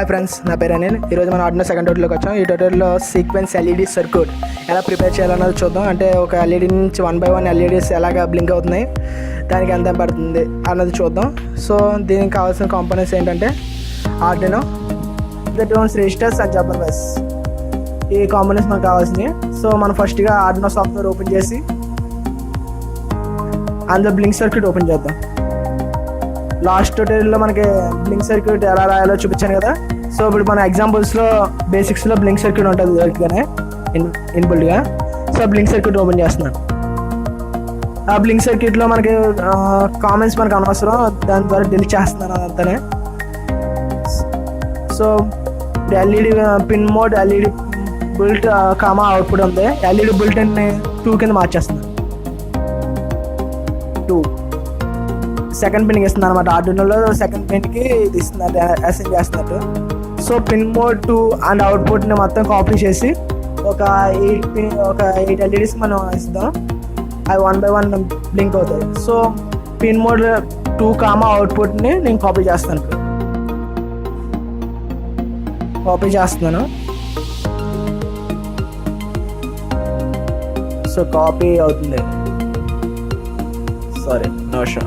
Friends, నా పేరు అనిల్. ఈరోజు మనం ఆర్డినో సెకండ్ ట్యూటోరియల్కి వచ్చాం. ఈ ట్యూటోరియల్లో సీక్వెన్స్ ఎల్ఈడి సర్క్యూట్ ఎలా ప్రిపేర్ చేయాలన్నది చూద్దాం. అంటే ఒక ఎల్ఈడి నుంచి 1 by 1 ఎల్ఈడీస్ ఎలాగ బ్లింక్ అవుతున్నాయి, దానికి ఎంత పడుతుంది అన్నది చూద్దాం. సో దీనికి కావాల్సిన కాంపోనెంట్స్ ఏంటంటే Arduino, the tones, resistors and Jabbar bus. ఈ కాంపోనెంట్స్ మనకు కావాల్సినవి. సో మనం ఫస్ట్గా ఆర్డినో సాఫ్ట్వేర్ ఓపెన్ చేసి అందులో బ్లింక్ సర్క్యూట్ ఓపెన్ చేద్దాం. లాస్ట్ ట్యూటోరియల్లో మనకి బ్లింక్ సర్క్యూట్ ఎలా రాయాలో చూపించాను కదా. సో ఇప్పుడు మన ఎగ్జాంపుల్స్లో బేసిక్స్లో బ్లింక్ సర్క్యూట్ ఉంటుంది డైరెక్ట్గానే ఇన్బుల్డ్గా. సో బ్లింక్ సర్క్యూట్ ఓపెన్ చేస్తున్నాను. ఆ బ్లింక్ సర్క్యూట్లో మనకి కామెంట్స్ మనకు అనవసరం, దాని ద్వారా డిలీట్ చేస్తున్నాను అదంతానే. So LED pin mode, LED built comma output ఉంది. ఎల్ఈడి బుల్ట్ని 2 కింద మార్చేస్తున్నాను. 2 సెకండ్ పిన్కి ఇస్తుంది అనమాట. ఆర్డినోలో సెకండ్ పిన్కి ఇది ఇస్తున్నట్టు, అసైన్ చేస్తున్నట్టు. సో పిన్ మోడ్ 2 అండ్ అవుట్పుట్ని మొత్తం కాపీ చేసి ఒక 8 ఎల్ఈడీస్ మనం ఇస్తాం. అవి 1 by 1 బ్లింక్ అవుతాయి. సో పిన్ మోడ్ 2 కామా అవుట్పుట్ని నేను కాపీ చేస్తున్నాను. సో కాపీ అవుతుంది. Sorry, no show.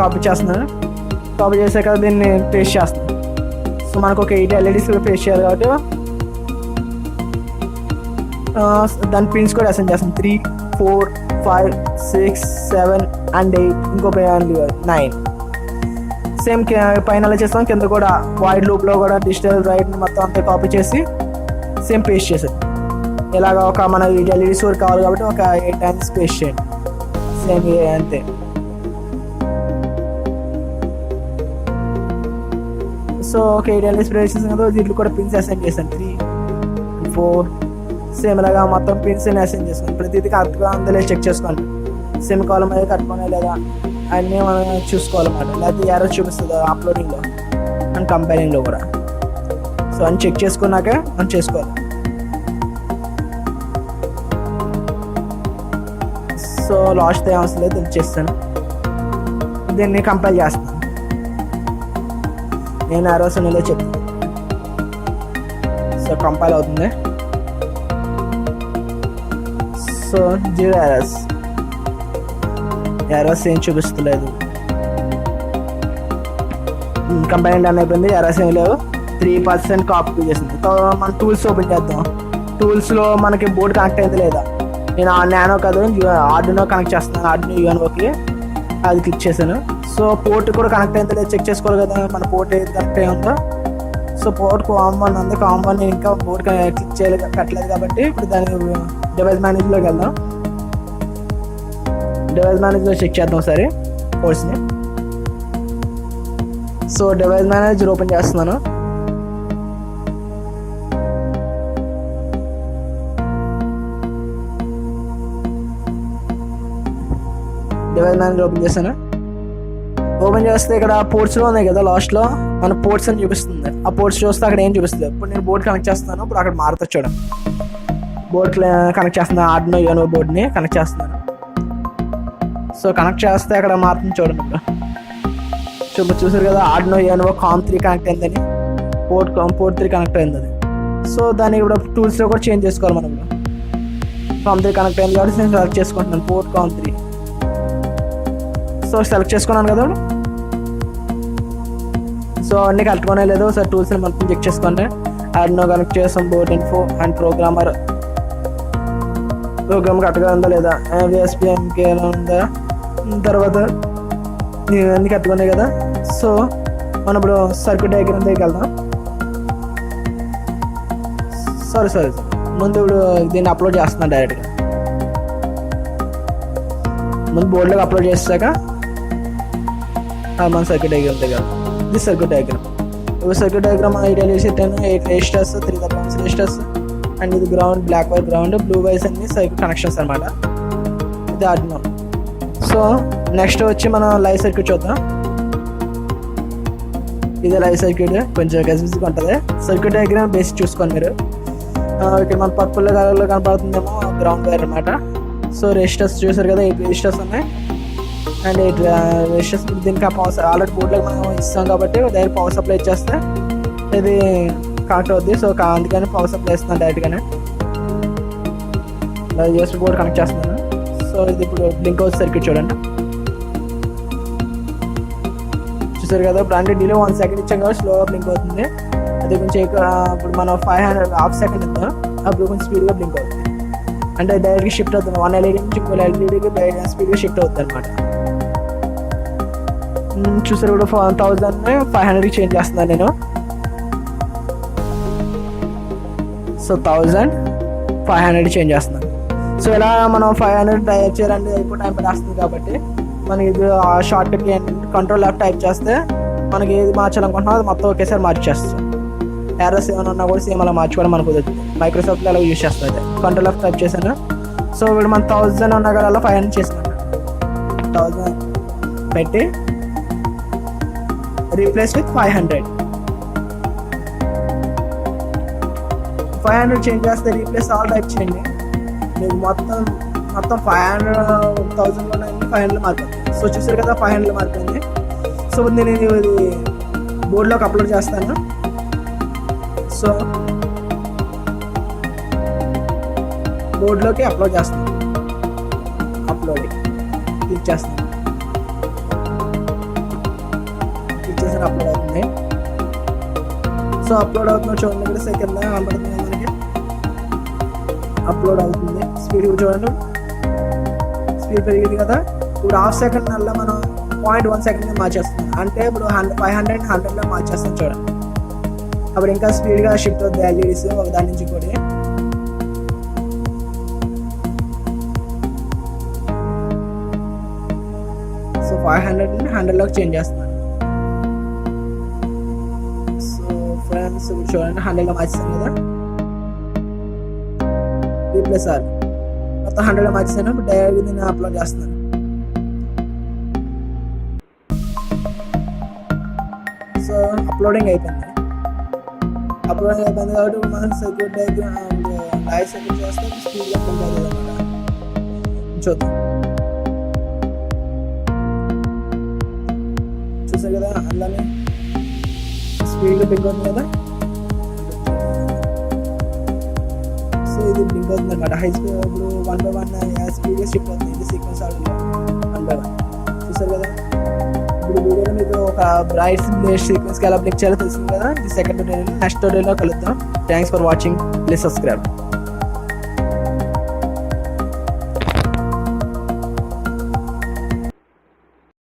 కాపీ చేస్తున్నాను. కాపీ చేశాక దీన్ని పేస్ట్ చేస్తున్నాను. సో మనకు ఒక 8 ఎల్ఈడీస్ పేస్ట్ చేయాలి కాబట్టి దాని పిన్స్ కూడా అసైన్ చేస్తాను. 3, 4, 5, 6, 7 and 8, ఇంకో 9. సేమ్ పైన అలా చేస్తాం. కింద కూడా వైడ్ లూప్లో కూడా డిజిటల్ రైట్ మొత్తం అంతా కాపీ చేసి సేమ్ పేస్ట్ చేసాను. ఇలాగ ఒక మన 8 ఎల్ఈడీస్ వరకు కావాలి కాబట్టి ఒక 8 times పేస్ట్ చేయండి. సేమ్ అంతే. సో ఒక 8 ఎల్ఈడీస్ పేస్ట్ చేసాను కదా, దీంట్లో కూడా పిన్స్ అసైన్ చేశాను. 3, 4 సేమ్ ఇలాగా మొత్తం పిన్స్ అసైన్ చేసుకోండి. ప్రతిదీ కరెక్ట్గా అందులో చెక్ చేసుకోండి. సేమ్ కాలం అయితే కట్టుకోనే లేదా అన్నీ మనం చూసుకోవాలన్నమాట. లేకపోతే ఎర్రర్ చూపిస్తుంది అప్లోడింగ్లో అండ్ కంపైలింగ్లో కూడా. సో అన్ని చెక్ చేసుకున్నాక మనం చేసుకోవాలి. సో లాస్ట్ అవసరం లేదు, చేస్తాను. దీన్ని కంపైల్ చేస్తాను. నేను ఎర్రర్స్ అనేలో చెప్తాను. సో కంపైల్ అవుతుంది. సో 0 ఎర్రర్స్ ఏం చూపిస్తలేదు. కంపైల్ డన్ అయిపోయింది. ఎర్రర్స్ ఏం లేవు. 3% కాపీ చేసింది. మనం టూల్స్ ఓపెన్ చేద్దాం. టూల్స్లో మనకి బోర్డు కనెక్ట్ అయింది లేదా, నేను నానో కాదు ఆర్డినో కనెక్ట్ చేస్తున్నాను. ఆర్డినో యూఎన్ఓకి అది క్లిక్ చేశాను. సో పోర్ట్ కూడా కనెక్ట్ అయింది లేదు చెక్ చేసుకోవాలి కదా, మన పోర్ట్ ఏది కనెక్ట్ అయ్యి ఉందో. సో పోర్ట్ కాంబౌండ్ ఉంది. కాంబౌండ్ నేను ఇంకా పోర్ట్ క్లిక్ పెట్టలేదు కాబట్టి ఇప్పుడు దాని డివైస్ మేనేజ్లోకి వెళ్దాం. డివైస్ మేనేజ్లో చెక్ చేద్దాం ఒకసారి పోర్ట్స్ని. సో డివైస్ మేనేజర్ ఓపెన్ చేస్తున్నాను. డివైస్ మేనేజర్ ఓపెన్ చేశాను. ఓపెన్ చేస్తే ఇక్కడ పోర్ట్స్లో ఉన్నాయి కదా, లాస్ట్లో మన పోర్ట్స్ అని చూపిస్తుంది. ఆ పోర్ట్స్ చూస్తే అక్కడ ఏం చూపిస్తుంది. ఇప్పుడు నేను బోర్డ్ కనెక్ట్ చేస్తున్నాను. ఇప్పుడు అక్కడ మారుతుంది చూడండి. బోర్డ్ కనెక్ట్ చేస్తున్నాను. ఆర్డినో యూఎన్ఓ బోర్డ్ని కనెక్ట్ చేస్తున్నాను. సో కనెక్ట్ చేస్తే అక్కడ మారుతుంది చూడండి. ఇప్పుడు చూసారు కదా, ఆర్డినో యూఎన్ఓ COM3 కనెక్ట్ అయిందని, పోర్ట్ 3 కనెక్ట్ అయిందని. సో దాన్ని ఇప్పుడు టూల్స్లో కూడా చేంజ్ చేసుకోవాలి మనం. COM3 కనెక్ట్ అయింది కాబట్టి నేను సెలెక్ట్ చేసుకుంటున్నాను పోర్ట్ COM3. సో సెలెక్ట్ చేసుకున్నాను కదా. సో అన్నీ కరెక్ట్గానే లేదు. ఒకసారి టూల్స్ని మొత్తం చెక్ చేసుకోండి. ఆర్డినో కనెక్ట్ చేస్తాం. బోర్డ్ ఇన్ఫో అండ్ ప్రోగ్రామ్ కరెక్ట్గా ఉందా లేదా, VSPMకి ఎలా ఉందా, తర్వాత అన్నీ కరెక్ట్గా కదా. సో మనం ఇప్పుడు సర్క్యూట్ డయాగ్రామ్ దగ్గరికి వెళ్దాం. సారీ ముందు ఇప్పుడు దీన్ని అప్లోడ్ చేస్తున్నాను డైరెక్ట్గా. ముందు బోర్డులోకి అప్లోడ్ చేసాక మన సర్క్యూట్ డయాగ్రామ్ దగ్గర ఇది సర్క్యూట్ డయాగ్రామ్. ఇప్పుడు సర్క్యూట్ డయాగ్రామ్ 8 ఎల్ఈడీస్ పెట్టాను. 8 రెజిస్టర్స్, 3 రెజిస్టర్స్ అండ్ ఇది ground, black white ground, blue wires అన్ని సర్క్యూట్ కనెక్షన్స్ అనమాట. ఇది ఆర్డినో. సో నెక్స్ట్ వచ్చి మనం లైవ్ సర్క్యూట్ చూద్దాం. ఇది లైవ్ సర్క్యూట్ కొంచెం గజిబిజిగా ఉంటుంది. సర్క్యూట్ డయాగ్రామ్ బేసిక్ చూసుకోండి మీరు. ఇక్కడ మన పర్పుల్ కలర్లో కనపడుతుందేమో గ్రౌండ్ వైర్ అనమాట. సో రెజిస్టర్స్ చూసారు కదా, 8 రెజిస్టర్స్ ఉన్నాయి అండ్ దీనికి ఆ పవర్ ఆల్రెడీ బోర్డులో మనం ఇస్తాం కాబట్టి డైరెక్ట్ పవర్ సప్లై ఇచ్చేస్తే ఇది కనెక్ట్ అవుద్ది. సో అందుకని పవర్ సప్లై ఇస్తున్నాను డైరెక్ట్గానే. యూఎస్బీ బోర్డ్ కనెక్ట్ చేస్తున్నాను. సో ఇది ఇప్పుడు బ్లింక్ అవుతుంది సర్క్యూట్ చూడండి. చూసారు కదా, ఇప్పుడు అంటే డిలే 1 సెకండ్ ఇచ్చాం కాబట్టి స్లోగా బ్లింక్ అవుతుంది. అది కొంచెం ఇప్పుడు మనం 500 హాఫ్ సెకండ్ ఇద్దాం, అప్పుడు కొంచెం స్పీడ్గా బ్లింక్ అవుతుంది. అంటే డైరెక్ట్గా షిఫ్ట్ అవుతుంది, 1 LED నుంచి ఇంకో LEDకి స్పీడ్గా షిఫ్ట్ అవుతుంది అనమాట. చూసారు కూడా 1500కి చేంజ్ చేస్తున్నాను నేను. సో 1500 చేంజ్ చేస్తున్నాను. సో ఇలా మనం 500 టైప్ చేయాలంటే ఎక్కువ టైం పడేస్తుంది కాబట్టి మనకి ఇది short cut control F type చేస్తే మనకి ఏది మార్చాలనుకుంటున్నాం అది మొత్తం ఒకేసారి మార్చేస్తాం. ఎర్రర్స్ ఏమైనా ఉన్నా కూడా సేమ్ అలా మార్చుకోవడం మనకు కుదురుతుంది. మైక్రోసాఫ్ట్లో అలా యూజ్ చేస్తుంది. కంట్రోల్ F టైప్ చేశాను. సో ఇప్పుడు మన 1000 ఉన్న కదా 500 చేసినాను. 1000 పెట్టి రీప్లేస్ విత్ 500 చేంజ్ చేస్తే రీప్లేస్ ఆల్ టైప్ చేయండి. మీకు మొత్తం 500,000 500 మారిపోయింది. సో చూసారు కదా 500 మారిపోయింది. సో నేను ఇది బోర్డులోకి అప్లోడ్ చేస్తాను. సో బోర్డులోకి అప్లోడ్ చేస్తాను. అప్లోడింగ్ క్లిక్ చేస్తాను. క్లిక్ చేసిన అప్లోడ్ అవుతుంది. సో అప్లోడ్ అవుతుంది చూడండి, ఇక్కడ సెకండ్ కనబడుతుంది మనకి. అప్లోడ్ అవుతుంది. స్పీడ్ కూడా చూడండి, స్పీడ్ పెరిగింది కదా. ఇప్పుడు హాఫ్ సెకండ్ అలా మనం 0.1 సెకండ్ మార్చేస్తున్నాం. అంటే ఇప్పుడు 500 100లో మార్చేస్తాం చూడండి. అప్పుడు ఇంకా స్పీడ్గా షిఫ్ట్ అవుతుంది LEDs ఒక దాని నుంచి కూడా. సో 500 100లోకి చేంజ్ చేస్తున్నాను. సో ఫ్రెండ్స్ ఇప్పుడు చూడండి 100లో మార్చేస్తాను కదా. రీప్లేస్ ఆల్ మొత్తం 100లో మార్చేసాను. ఇప్పుడు డైరెక్ట్గా నేను అప్లోడ్ చేస్తున్నాను. సో అప్లోడింగ్ అయిపోయింది. కాబట్టి మనం సర్క్యూట్ డయాగ్రామ్ లైవ్ సర్క్యూట్ చేస్తే స్పీడ్గా ఫుల్ అవుతుంది అనమాట. చూద్దాం. చూసారు కదా అలానే స్పీడ్గా బ్లింక్ అవుతుంది కదా. సో ఇది బ్లింక్ అవుతుంది అనమాట. హై స్పీడ్ ఇప్పుడు 1 by 1 స్పీడ్గా షిఫ్ట్ అవుతుంది. ఇది సీక్వెన్స్ ఆర్డర్లో 1 by 1. చూసారు కదా. ఇప్పుడు వీడియోలో మీకు ఒక బ్రైట్ సీక్వెన్స్కి ఎలా బ్లింక్ చేయాలో తెలిసింది కదా. ఇది సెకండ్ ట్యూటోరియల్. నెక్స్ట్ ట్యూటోరియల్లో కలుద్దాం. Thanks for watching. Please subscribe.